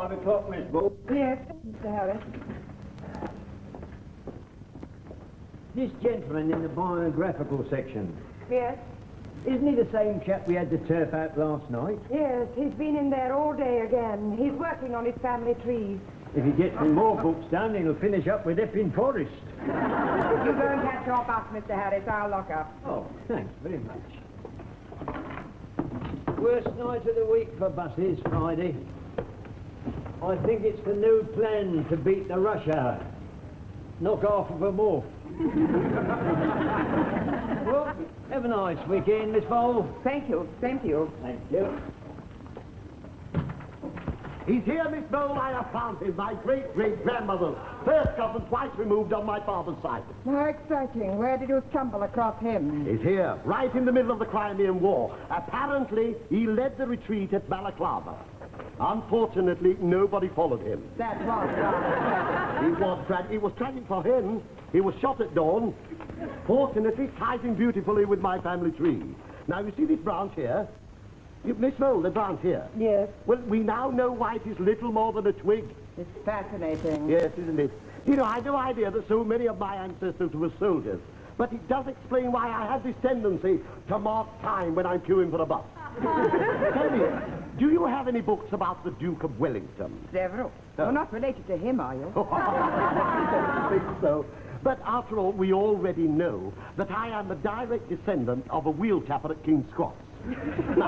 5 o'clock, Miss Bull. Yes, Mr. Harris. This gentleman in the biographical section, Yes? isn't he the same chap we had the turf out last night? Yes, he's been in there all day again. He's working on his family trees. If he gets any more books done, he'll finish up with Epping Forest. You go and catch your bus, Mr. Harris. I'll lock up. Oh, thanks very much. Worst night of the week for buses, Friday. I think it's the new plan to beat the rush hour. Knock half of them off. Well, have a nice weekend, Miss Bowl. Thank you. Same to you. Thank you. He's here, Miss Bowl. I have found him, my great-great-grandmother. First cousin, twice removed on my father's side. How exciting. Where did you stumble across him? He's here, right in the middle of the Crimean War. Apparently, he led the retreat at Balaclava. Unfortunately, nobody followed him. That was right. It was tragic for him. He was shot at dawn. Fortunately, ties in beautifully with my family tree. Now, you see this branch here? Miss Bowl, the branch here. Yes. Well, we now know why it is little more than a twig. It's fascinating. Yes, isn't it? You know, I had no idea that so many of my ancestors were soldiers. But it does explain why I have this tendency to mark time when I'm queuing for a bus. Tell me, do you have any books about the Duke of Wellington? Several. You're not related to him, are you? I don't think so. But after all, we already know that I am a direct descendant of a wheel tapper at King's Cross. Now,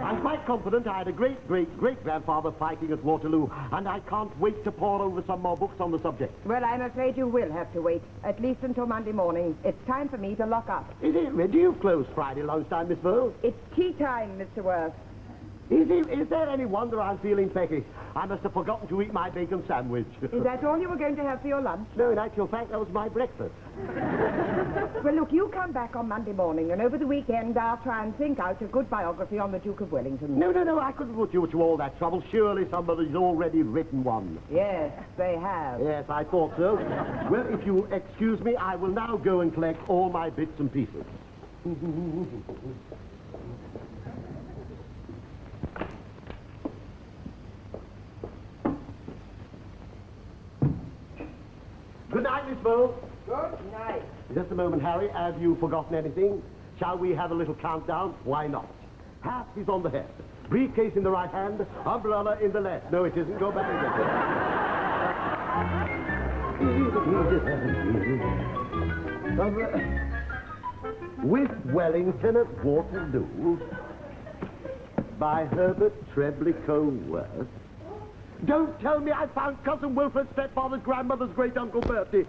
I'm quite confident I had a great-great-great-grandfather fighting at Waterloo, and I can't wait to pore over some more books on the subject. Well, I'm afraid you will have to wait, at least until Monday morning. It's time for me to lock up. Is it? Do you close Friday lunchtime, Miss Bowl? It's tea time, Mr. Worth. Is there any wonder I'm feeling peckish? I must have forgotten to eat my bacon sandwich. Is that all you were going to have for your lunch? No, in actual fact, that was my breakfast. Well, look, you come back on Monday morning, and over the weekend I'll try and think out a good biography on the Duke of Wellington. No, I couldn't put you to all that trouble. Surely somebody's already written one. Yes, they have. Yes, I thought so. Well, if you excuse me, I will now go and collect all my bits and pieces. Good night, Miss Bowl. Good night. Just a moment, Harry. Have you forgotten anything? Shall we have a little countdown? Why not? Hat is on the head. Briefcase in the right hand. Umbrella in the left. No, it isn't. Go back again. With Wellington at Waterloo by Herbert Treblincoe Worth. Don't tell me I found Cousin Wilfred's stepfather's grandmother's great-uncle Bertie.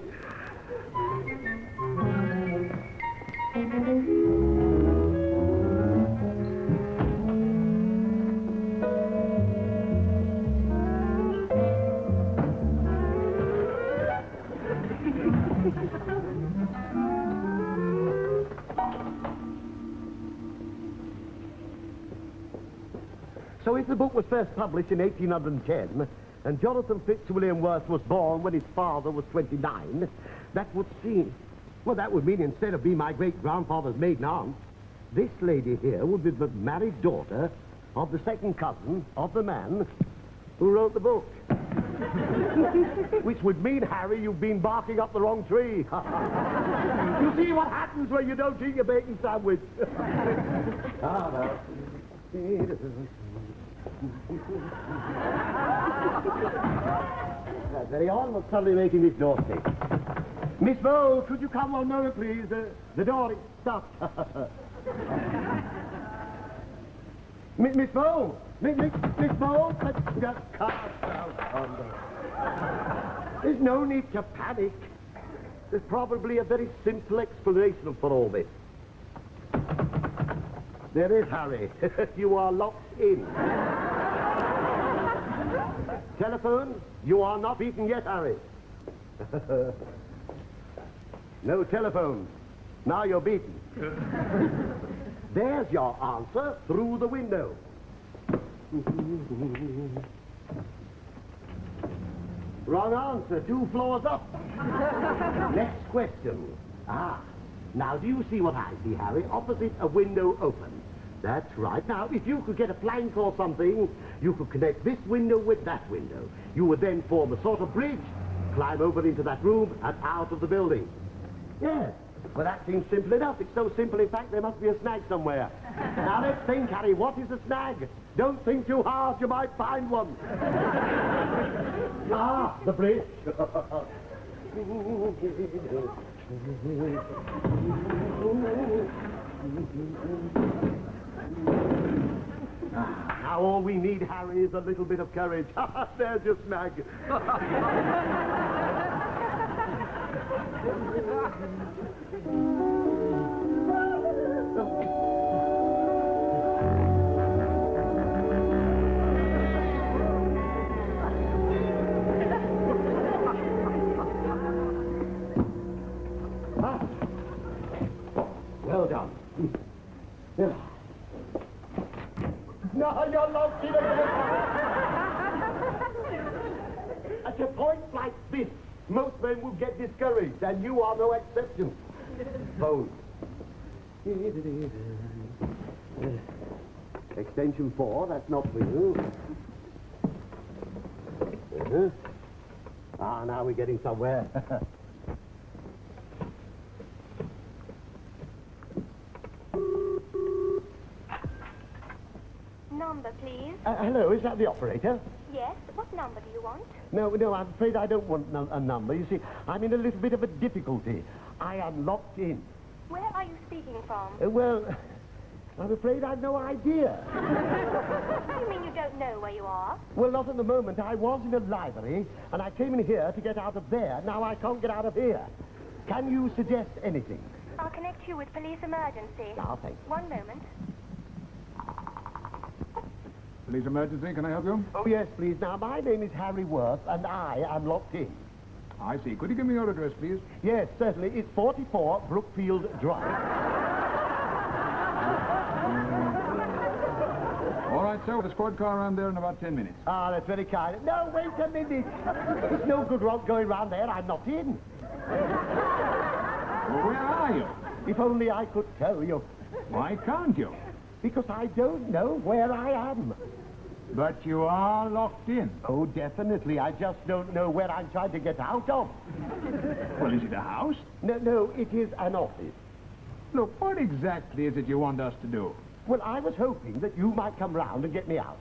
So if the book was first published in 1810, and Jonathan Fitzwilliam Worth was born when his father was 29, that would seem... Well, that would mean instead of being my great-grandfather's maiden aunt, this lady here would be the married daughter of the second cousin of the man who wrote the book. Which would mean, Harry, you've been barking up the wrong tree. You see what happens when you don't eat your bacon sandwich. Very on, what's suddenly making this door shake? Miss Bowl, could you come 1 moment, please? The door is stuck. Miss Bowl! Miss Bowl! Let's just calm down. There's no need to panic. There's probably a very simple explanation for all this. There is, Harry. You are locked in. Telephone, you are not beaten yet, Harry. No telephone. Now you're beaten. There's your answer through the window. Wrong answer, 2 floors up. Next question. Now do you see what I see, Harry? Opposite a window open. That's right. Now, if you could get a plank or something, you could connect this window with that window. You would then form a sort of bridge, climb over into that room and out of the building. Yes. Well, that seems simple enough. It's so simple, in fact, there must be a snag somewhere. Now, let's think, Harry. What is a snag? Don't think too hard. You might find one. Ah, the bridge. Now all we need, Harry, is a little bit of courage. There's your snag. Well done. No, you're locked in again. At a point like this, most men will get discouraged, and you are no exception. Phone. Extension 4, that's not for you. Ah, now we're getting somewhere. Number, please. Hello, is that the operator? Yes. What number do you want? No, I'm afraid I don't want a number. You see, I'm in a little bit of a difficulty. I am locked in. Where are you speaking from? Well, I'm afraid I've no idea. You mean you don't know where you are? Well, not at the moment. I was in a library, and I came in here to get out of there. Now I can't get out of here. Can you suggest anything? I'll connect you with police emergency. Ah, thanks. One moment. Police emergency, can I help you? Oh, yes, please. Now, my name is Harry Worth, and I am locked in. I see. Could you give me your address, please? Yes, certainly. It's 44 Brookfield Drive. All right, sir. The squad car around there in about 10 minutes. Ah, that's very kind. No, wait a minute. It's no good going round there. I'm not in. Well, where are you? If only I could tell you. Why can't you? Because I don't know where I am. But you are locked in. Oh, definitely. I just don't know where I'm trying to get out of. Well, is it a house? No, it is an office. Look, what exactly is it you want us to do? Well, I was hoping that you might come round and get me out.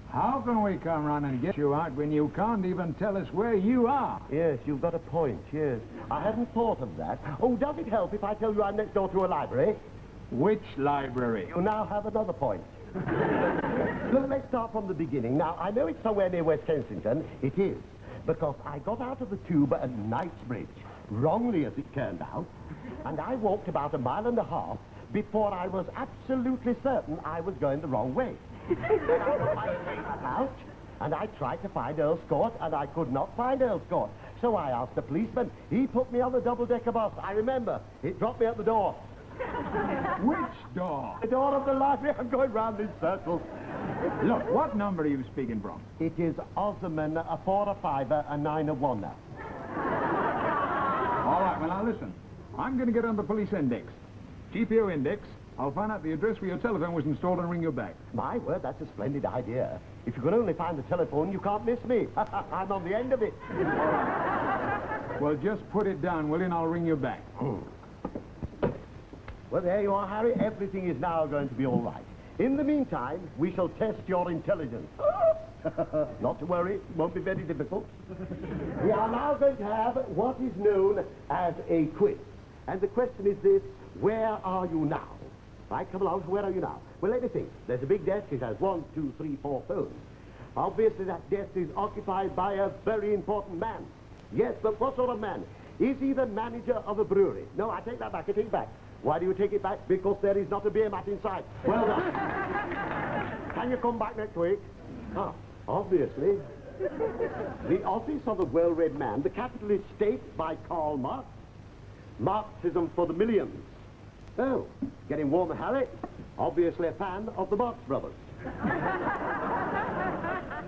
How can we come round and get you out when you can't even tell us where you are? Yes, you've got a point, yes. I hadn't thought of that. Oh, does it help if I tell you I'm next door to a library? Which library? You now have another point. Look, let's start from the beginning. Now, I know it's somewhere near West Kensington. It is. Because I got out of the tube at Knightsbridge, wrongly as it turned out, and I walked about 1.5 miles before I was absolutely certain I was going the wrong way. Then I put my feet out, and I tried to find Earl's Court, and I could not find Earl's Court. So I asked the policeman. He put me on the double-decker bus. I remember. It dropped me at the door. Which door? The door of the library. I'm going round in circles. Look, what number are you speaking from? It is Osman, a 4, a 5, a 9, a 1. All right, well, now listen. I'm going to get on the police index. GPO index. I'll find out the address where your telephone was installed and ring you back. My word, that's a splendid idea. If you can only find the telephone, you can't miss me. I'm on the end of it. Well, just put it down, will you, and I'll ring you back. Well, there you are, Harry. Everything is now going to be all right. In the meantime, we shall test your intelligence. Not to worry, it won't be very difficult. We are now going to have what is known as a quiz. And the question is this: where are you now? Right, come along, where are you now? Well, let me think. There's a big desk. It has 1, 2, 3, 4 phones. Obviously, that desk is occupied by a very important man. Yes, but what sort of man? Is he the manager of a brewery? No, I take that back, I take it back. Why do you take it back? Because there is not a beer mat inside. Well done. Can you come back next week? Ah, obviously. The Office of a Well-Read Man, The Capitalist State by Karl Marx. Marxism for the Millions. Oh, getting warmer, Harry. Obviously a fan of the Marx Brothers.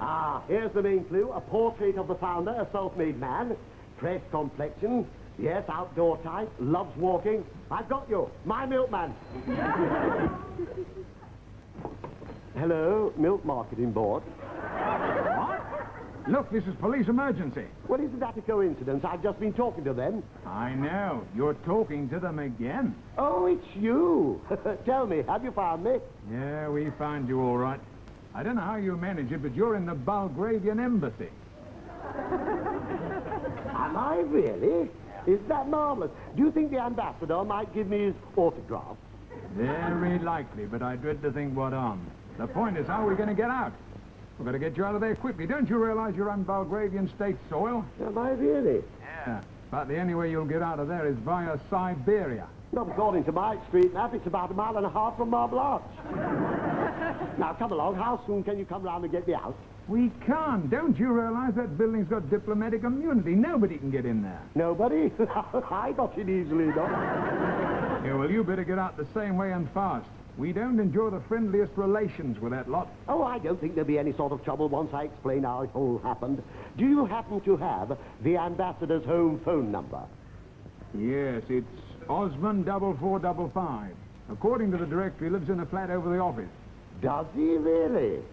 Ah, here's the main clue. A portrait of the founder, a self-made man. Fresh complexion. Yes, outdoor type. Loves walking. I've got you. My milkman. Hello, Milk Marketing Board. What? Look, this is police emergency. Well, isn't that a coincidence? I've just been talking to them. I know. You're talking to them again. Oh, it's you. Tell me, have you found me? Yeah, we found you all right. I don't know how you manage it, but you're in the Belgravian embassy. Am I really? Is that marvelous? Do you think the ambassador might give me his autograph? Very likely, but I dread to think what on. The point is, how are we going to get out? We've got to get you out of there quickly. Don't you realize you're on Belgravian state soil? Am I really? Yeah. About the only way you'll get out of there is via Siberia. Not according to my street map. It's about 1.5 miles from Marble Arch. Now, come along. How soon can you come round and get me out? We can't. Don't you realize that building's got diplomatic immunity? Nobody can get in there. Nobody? I got it easily enough. Yeah, well, you better get out the same way and fast. We don't enjoy the friendliest relations with that lot. Oh, I don't think there'll be any sort of trouble once I explain how it all happened. Do you happen to have the ambassador's home phone number? Yes, it's Osmond 4455. According to the directory, he lives in a flat over the office. Does he really?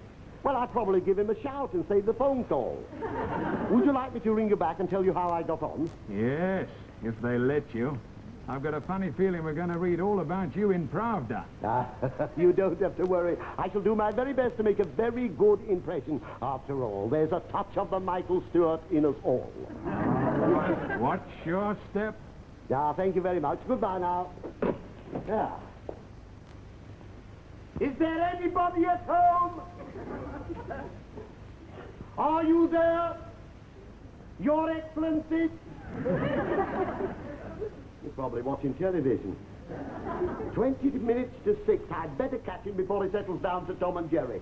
Well, I'd probably give him a shout and save the phone call. Would you like me to ring you back and tell you how I got on? Yes, if they let you. I've got a funny feeling we're going to read all about you in Pravda. You don't have to worry. I shall do my very best to make a very good impression. After all, there's a touch of the Michael Stewart in us all. Watch your step. Yeah, thank you very much. Goodbye now. Yeah. Is there anybody at home? Are you there? Your Excellency? You're probably watching television. 20 minutes to 6. I'd better catch him before he settles down to Tom and Jerry.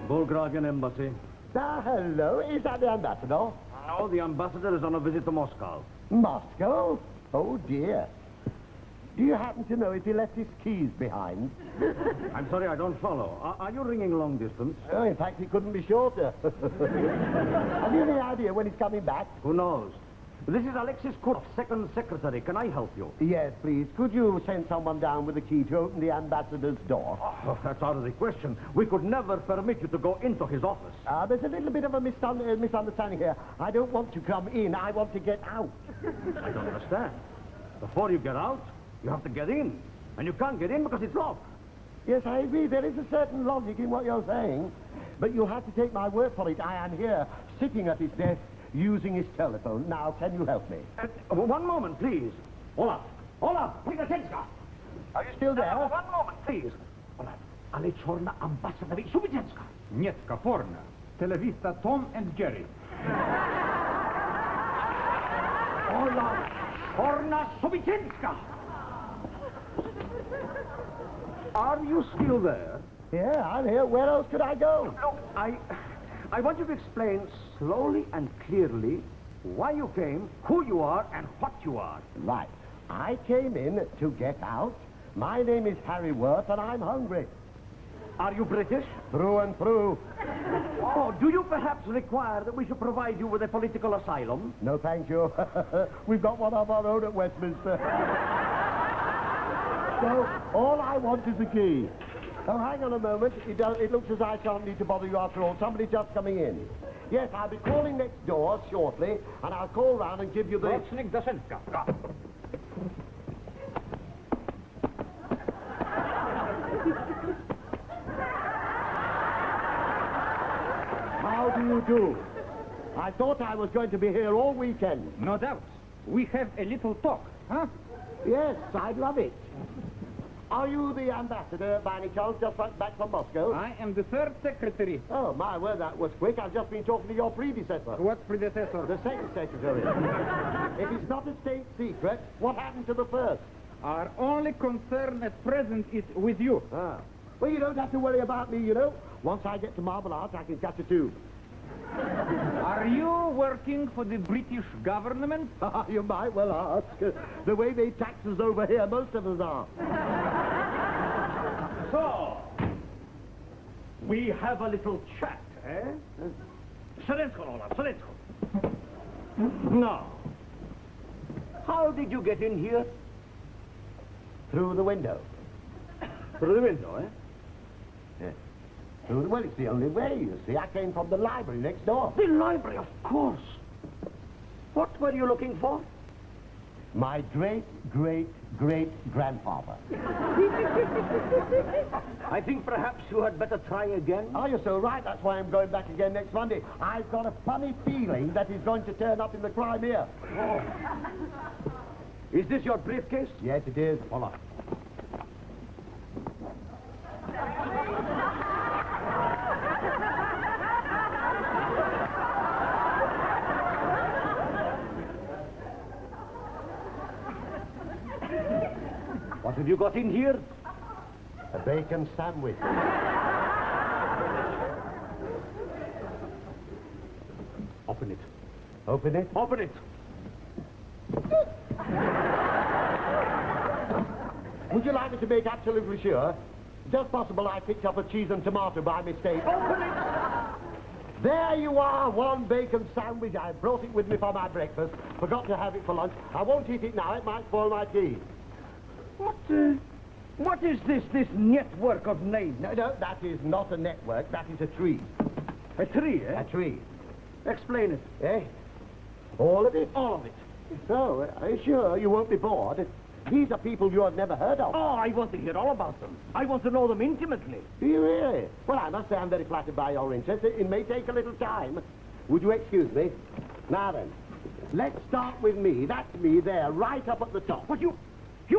Belgravian Embassy. Hello. Is that the ambassador? No, the ambassador is on a visit to Moscow. Moscow? Oh, dear. Do you happen to know if he left his keys behind? I'm sorry, I don't follow. Are you ringing long distance? Oh, in fact, he couldn't be shorter. Have you any idea when he's coming back? Who knows? This is Alexis Kurov, second secretary. Can I help you? Yes, please. Could you send someone down with a key to open the ambassador's door? Oh, that's out of the question. We could never permit you to go into his office. There's a little bit of a misunderstanding here. I don't want to come in. I want to get out. I don't understand. Before you get out, you have to get in. And you can't get in because it's locked. Yes, I agree. There is a certain logic in what you're saying. But you'll have to take my word for it. I am here, sitting at his desk, using his telephone. Now, can you help me? One moment, please. Olaf! Olaf! Pligatenska! Are you still there? One moment, please. Olaf, ale Chorna ambassadowi Subitenska. Nietka Forna. Televista Tom and Jerry. Olaf Chorna Subitenska! Are you still there? Yeah, I'm here. Where else could I go? Look, I want you to explain slowly and clearly why you came, who you are, and what you are. Right. I came in to get out. My name is Harry Worth, and I'm hungry. Are you British? Through and through. Oh, do you perhaps require that we should provide you with a political asylum? No, thank you. We've got one of our own at Westminster. So, all I want is the key. Oh, hang on a moment. It looks as I shan't need to bother you after all. Somebody's just coming in. Yes, I'll be calling next door shortly, and I'll call round and give you the... Rocznik Dasenka. How do you do? I thought I was going to be here all weekend. No doubt. We have a little talk, huh? Yes, I'd love it. Are you the ambassador, by any chance, just back from Moscow? I am the third secretary. Oh, my word, that was quick. I've just been talking to your predecessor. What predecessor? The second secretary. If it's not a state secret, what happened to the first? Our only concern at present is with you. Ah. Well, you don't have to worry about me, you know. Once I get to Marble Arch, I can catch a tube. Are you working for the British government? You might well ask. The way they tax us over here, most of us are. So, we have a little chat, eh? Serensko, Olaf, Serensko. Now, how did you get in here? Through the window. Through the window, eh? Yes. Well, it's the only way, you see. I came from the library next door. The library, of course. What were you looking for? My great-great-great-grandfather. I think perhaps you had better try again. Oh, you're so right. That's why I'm going back again next Monday. I've got a funny feeling that he's going to turn up in the Crimea. Oh. Is this your briefcase? Yes, it is. Hold on. What have you got in here? A bacon sandwich. Open it. Open it? Open it. Would you like me to make absolutely sure? Just possible I picked up a cheese and tomato by mistake. Open it. There you are, one bacon sandwich. I brought it with me for my breakfast. Forgot to have it for lunch. I won't eat it now. It might spoil my tea. What is this network of names? No, that is not a network. That is a tree. A tree, eh? A tree. Explain it. Eh? All of it? All of it. So, are you sure you won't be bored? These are people you have never heard of. Oh, I want to hear all about them. I want to know them intimately. Do you really? Well, I must say I'm very flattered by your interest. It may take a little time. Would you excuse me? Now then, let's start with me. That's me there, right up at the top. What, you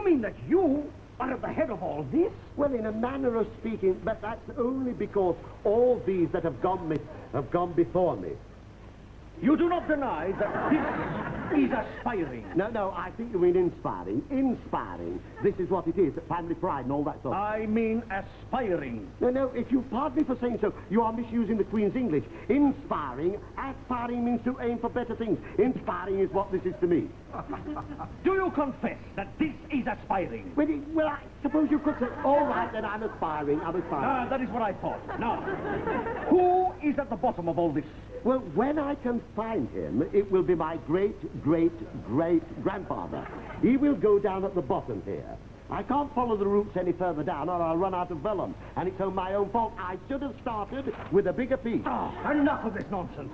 mean that you are at the head of all this? Well, in a manner of speaking, but that's only because all these that have gone before me. You do not deny that this is aspiring. No, I think you mean inspiring. Inspiring. This is what it is, family pride and all that sort. I mean aspiring. No, if you pardon me for saying so, you are misusing the Queen's English. Inspiring, aspiring means to aim for better things. Inspiring is what this is to me. Do you confess that this is aspiring? Well, I suppose you could say, all right, then I'm aspiring. That is what I thought. Now, who is at the bottom of all this? Well, when I can find him, it will be my great-great-great-grandfather. He will go down at the bottom here. I can't follow the roots any further down or I'll run out of vellum. And it's all my own fault. I should have started with a bigger piece. Oh, enough of this nonsense.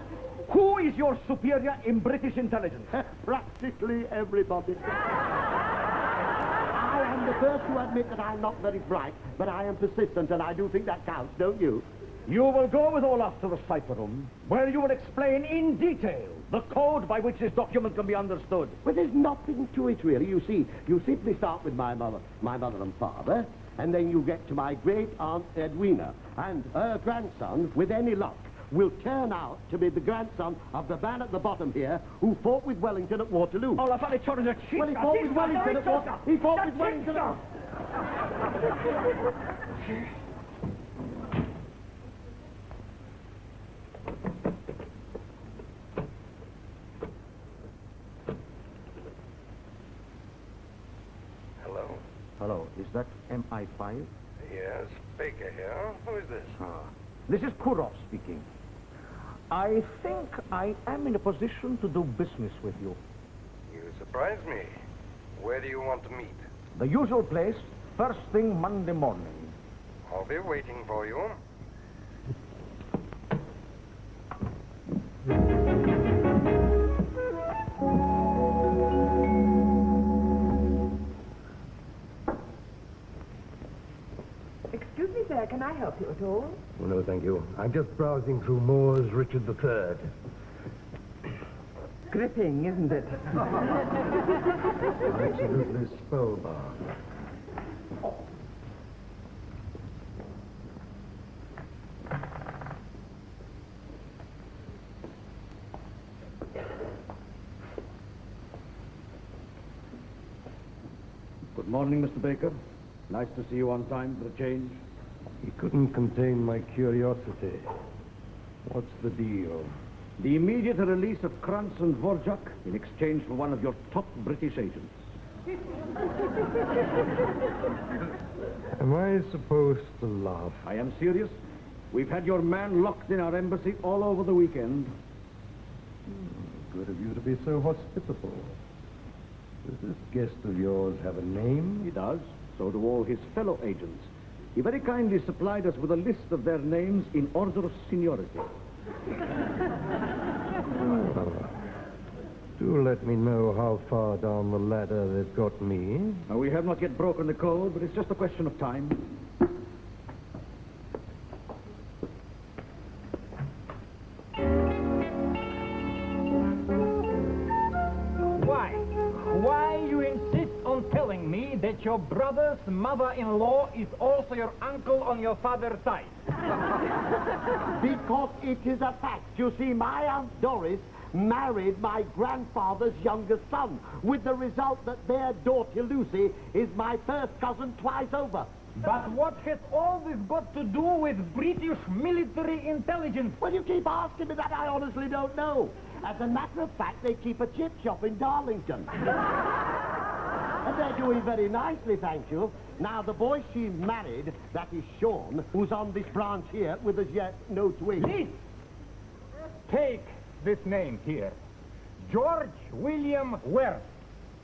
Who is your superior in British intelligence? Practically everybody. I am the first to admit that I'm not very bright, but I am persistent and I do think that counts, don't you? You will go with Olaf to the cipher room, where you will explain in detail the code by which this document can be understood. Well, there's nothing to it, really. You see, you simply start with my mother and father, and then you get to my great-aunt Edwina, and her grandson, with any luck, will turn out to be the grandson of the man at the bottom here who fought with Wellington at Waterloo. Olaf, I told you cheat. Well, he fought with Wellington at Waterloo. He fought with Wellington at... Hello, is that MI5? Yes, Baker here. Who is this? This is Kurov speaking. I think I am in a position to do business with you. You surprise me. Where do you want to meet? The usual place, first thing Monday morning. I'll be waiting for you. Excuse me, sir, can I help you at all? Oh, no, thank you. I'm just browsing through Moore's Richard III. Gripping, isn't it? Absolutely spellbound. Good morning, Mr. Baker. Nice to see you on time for a change. He couldn't contain my curiosity. What's the deal? The immediate release of Krantz and Dvorak in exchange for one of your top British agents. Am I supposed to laugh? I am serious. We've had your man locked in our embassy all over the weekend. Good of you to be so hospitable. Does this guest of yours have a name? He does. So do all his fellow agents. He very kindly supplied us with a list of their names in order of seniority. Do let me know how far down the ladder they've got me. Now, we have not yet broken the code, but it's just a question of time. Why you insist on telling me that your brother's mother-in-law is also your uncle on your father's side? Because it is a fact. You see, my Aunt Doris married my grandfather's youngest son, with the result that their daughter Lucy is my first cousin twice over. But what has all this got to do with British military intelligence? Well, you keep asking me that. I honestly don't know. As a matter of fact, they keep a chip shop in Darlington. And they're doing very nicely, thank you. Now, the boy she married, that is Sean, who's on this branch here with as yet no twins. Please, take this name here. George William Worth.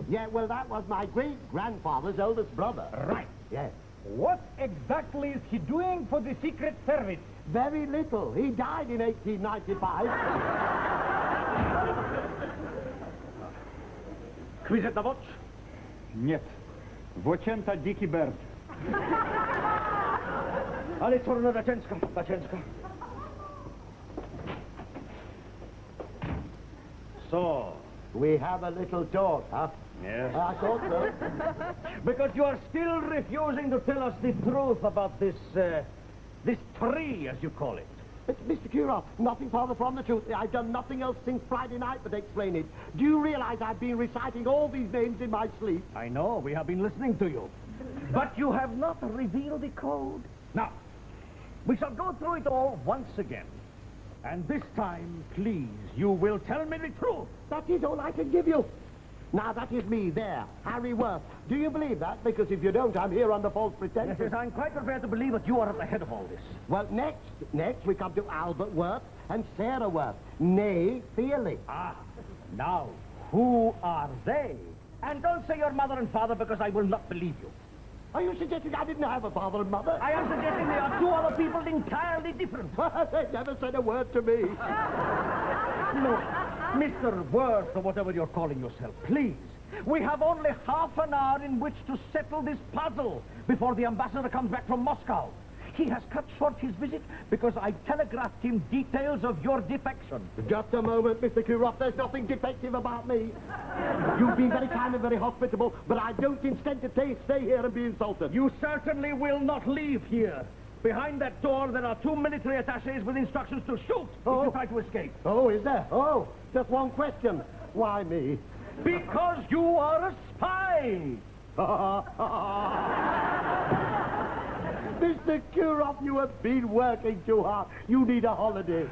Yeah, well, that was my great-grandfather's oldest brother. Right. Yes. What exactly is he doing for the Secret Service? Very little. He died in 1895. Quizet na watch? Нет. Вочента дикий bird. Ale czarna Daczynska. So, We have a little talk, huh? yes. I thought so. Because you are still refusing to tell us the truth about this tree, as you call it. Mr. Kurov, nothing farther from the truth. I've done nothing else since Friday night but explain it. Do you realize I've been reciting all these names in my sleep? I know, we have been listening to you. But you have not revealed the code. Now, we shall go through it all once again. And this time, please, you will tell me the truth. That is all I can give you. Now, that is me there, Harry Worth. Do you believe that? Because if you don't, I'm here under false pretenses. Yes, I'm quite prepared to believe that you are at the head of all this. Well, next we come to Albert Worth and Sarah Worth, nay, Feely. Ah, now, who are they? And don't say your mother and father, because I will not believe you. Are you suggesting I didn't have a father and mother? I am suggesting they are two other people entirely different. They never said a word to me. Look, Mr. Worth, or whatever you're calling yourself, please. We have only half an hour in which to settle this puzzle before the ambassador comes back from Moscow. He has cut short his visit because I telegraphed him details of your defection. Just a moment, Mr. Kurov. There's nothing defective about me. You've been very kind and very hospitable, but I don't intend to stay here and be insulted. You certainly will not leave here. Behind that door, there are 2 military attachés with instructions to shoot if you try to escape. Oh, is there? Oh, just one question. Why me? Because you are a spy. Mr. Kurov, you have been working too hard. You need a holiday.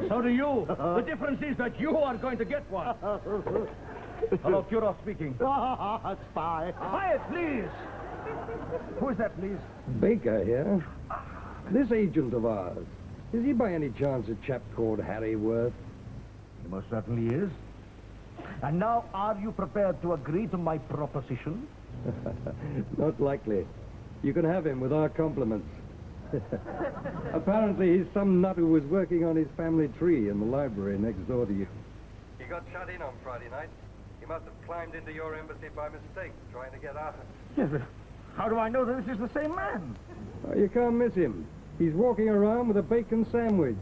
So do you. The difference is that you are going to get one. Hello, Kurov speaking. Spy. Quiet, please. Who is that, please? Baker here. This agent of ours, is he by any chance a chap called Harry Worth? He most certainly is. And now, are you prepared to agree to my proposition? Not likely. You can have him with our compliments. Apparently he's some nut who was working on his family tree in the library next door to you. He got shut in on Friday night. He must have climbed into your embassy by mistake, trying to get out. Yes, but how do I know that this is the same man? Oh, you can't miss him. He's walking around with a bacon sandwich.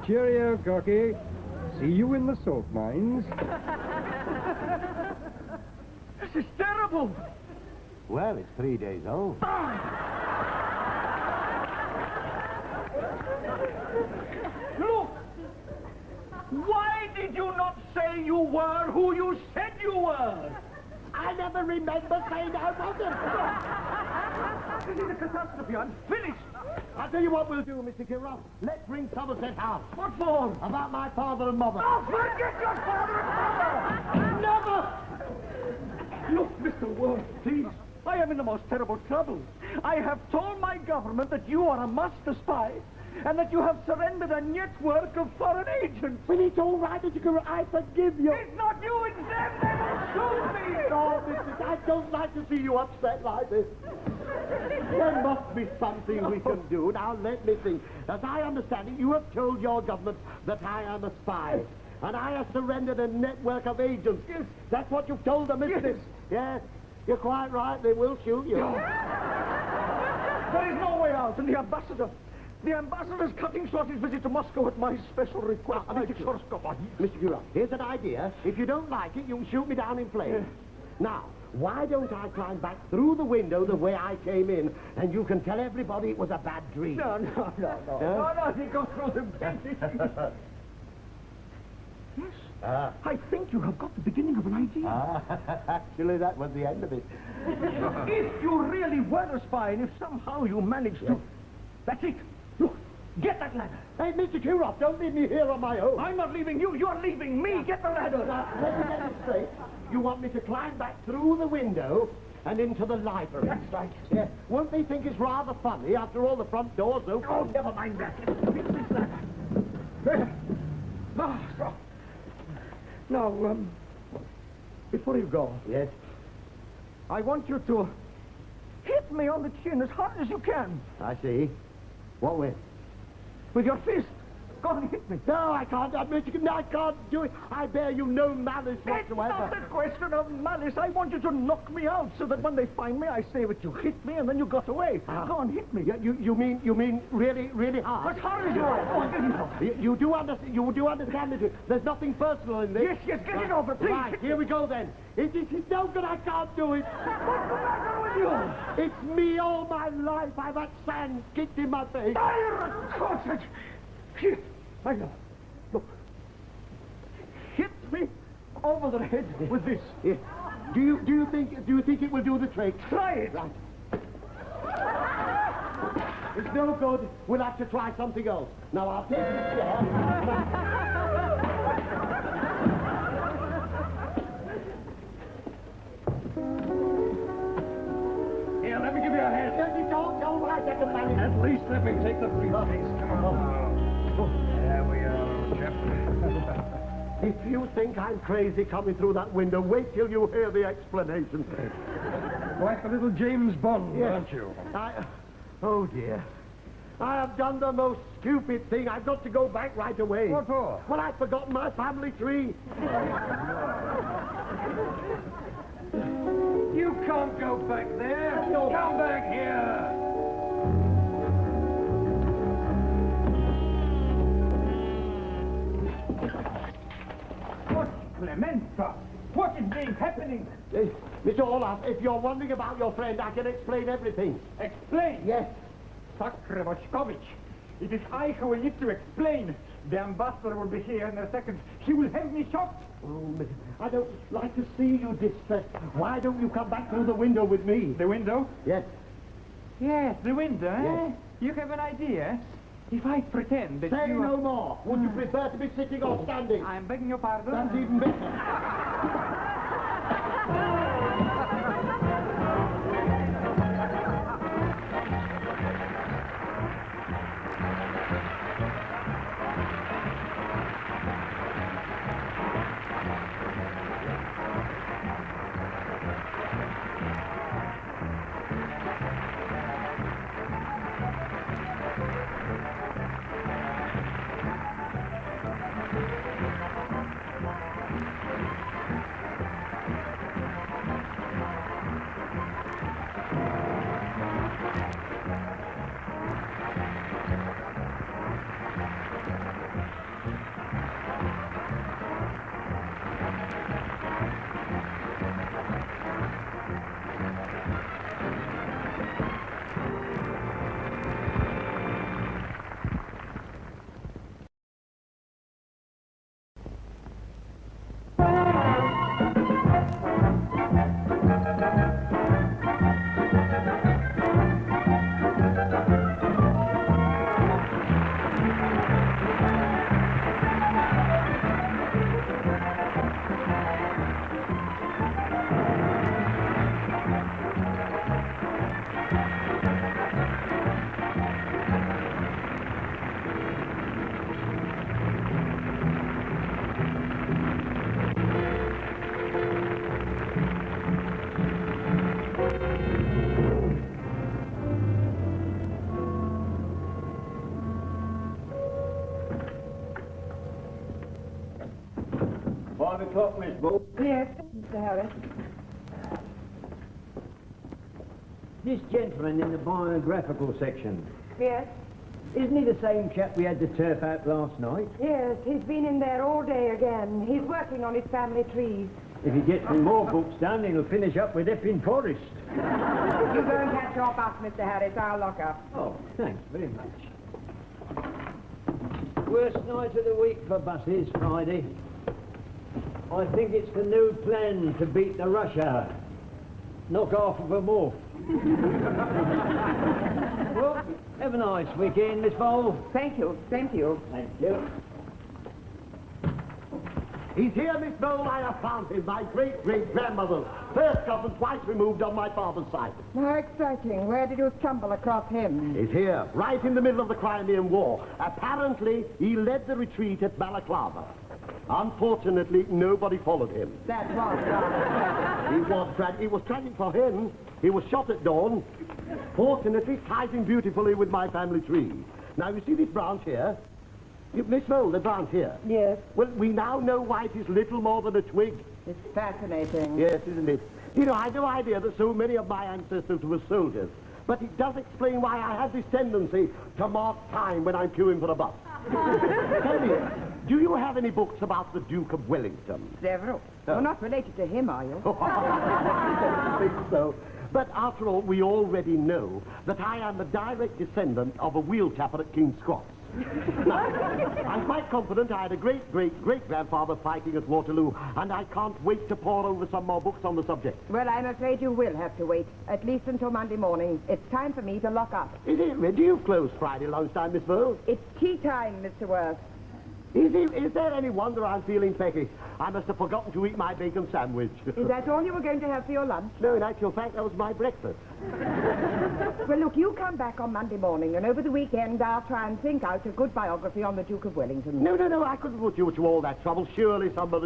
Cheerio, Cocky. See you in the salt mines. This is terrible. Well, it's 3 days old. Look! Why did you not say you were who you said you were? I never remember saying I wasn't. This is a catastrophe. I'm finished. I'll tell you what we'll do, Mr. Kirov. Let's ring Somerset House. What for? About my father and mother. Oh, forget your father and mother! Never! Look, Mr. Worth, please. I am in the most terrible trouble. I have told my government that you are a master spy, and that you have surrendered a network of foreign agents. Well, it's all right, Mr. Guru. I forgive you. It's not you, it's them. They will shoot me. Oh, Mrs. I don't like to see you upset like this. There must be something we can do. Now, let me think. As I understand it, you have told your government that I am a spy. And I have surrendered a network of agents. Yes. That's what you've told them, isn't it? Yes. You're quite right. They will shoot you. There is no way out, and the ambassador is cutting short his visit to Moscow at my special request. Mr. Guru, here's an idea. If you don't like it, you can shoot me down in flames. Now, why don't I climb back through the window the way I came in, and you can tell everybody it was a bad dream. No. You go through the building. Yes. I think you have got the beginning of an idea. Actually, that was the end of it. If you really were a spy, and if somehow you managed to... That's it. Look, get that ladder. Hey, Mr. Kirov, don't leave me here on my own. I'm not leaving you. You're leaving me. Get the ladder. Now, let me get this straight. You want me to climb back through the window and into the library? That's right. Yeah. Won't they think it's rather funny after all the front doors open? Oh, never mind that. Fix this ladder. There. So. Now, before you go... Yes? I want you to hit me on the chin as hard as you can. I see. What with? With your fist. Go and hit me. No, I can't. No, I can't do it. I bear you no malice It's whatsoever. not a question of malice. I want you to knock me out so that when they find me, I say that you hit me and then you got away. Go and hit me. You mean really, really hard? As hard as you like. Go on, get it over. You do understand that there's nothing personal in this? Yes, get it over, please. Right, here we go then. It's no good. I can't do it. What's the matter with you? It's me all my life. I've had sand kicked in my face. Here, I know. Look. Hit me over the head with this. Yeah. Do you think it will do the trick? Try it. Right. It's no good. We'll have to try something else. Now I'll take this chair. Here, let me give you a hand. Don't right, I can manage. At least let me take the briefcase. Come on. There we are, chap. If you think I'm crazy coming through that window, wait till you hear the explanation. Quite a little James Bond, Yes. aren't you? Oh, dear. I have done the most stupid thing. I've got to go back right away. What for? Well, I've forgotten my family tree. You can't go back there. Come back here. What, Clemenza? What is being happening? Mr. Olaf, if you're wondering about your friend, I can explain everything. Explain. Yes. Sakravoshkovich, it is I who will need to explain. The ambassador will be here in a second. He will have me shot. Oh, I don't like to see you distressed. Why don't you come back through the window with me? The window? Yes. Yes, the window, eh? Yes. You have an idea? If I pretend that Say you no more. Would you prefer to be sitting or standing? I'm begging your pardon. That's even better. 5 o'clock, Miss Bull. Yes, Mr. Harris. This gentleman in the biographical section, Yes? isn't he the same chap we had to turf out last night? Yes, he's been in there all day again. He's working on his family trees. If he gets me more books done, he'll finish up with Epping Forest. You go and catch your bus, Mr. Harris. I'll lock up. Oh, thanks very much. Worst night of the week for buses, Friday. I think it's the new plan to beat the rush hour. Knock half of them off. Well, have a nice weekend, Miss Vole. Thank you. Same to you. Thank you. He's here, Miss Bowl. I have found him, my great-great-grandmother. First cousin, twice removed on my father's side. How exciting. Where did you stumble across him? He's here, right in the middle of the Crimean War. Apparently, he led the retreat at Balaclava. Unfortunately, nobody followed him. That was tragic. It was tragic for him. He was shot at dawn. Fortunately, ties in beautifully with my family tree. Now, you see this branch here? Miss Mole, the branch here. Yes. Well, we now know why it is little more than a twig. It's fascinating. Yes, isn't it? You know, I had no idea that so many of my ancestors were soldiers. But it does explain why I have this tendency to mark time when I'm queuing for a bus. Tell me, do you have any books about the Duke of Wellington? Several. Oh. You're not related to him, are you? I don't think so. But after all, we already know that I am the direct descendant of a wheel tapper at King's Cross. Now, I'm quite confident I had a great-great-great-grandfather fighting at Waterloo, and I can't wait to pore over some more books on the subject. Well, I'm afraid you will have to wait, at least until Monday morning. It's time for me to lock up. Is it? Do you close Friday lunchtime, Miss Vole? It's tea time, Mr. Worth. Is there any wonder I'm feeling pecky? I must have forgotten to eat my bacon sandwich. Is that all you were going to have for your lunch? No, in actual fact, that was my breakfast. Well, look, you come back on Monday morning, and over the weekend I'll try and think out a good biography on the Duke of Wellington. No, I couldn't put you to all that trouble. Surely somebody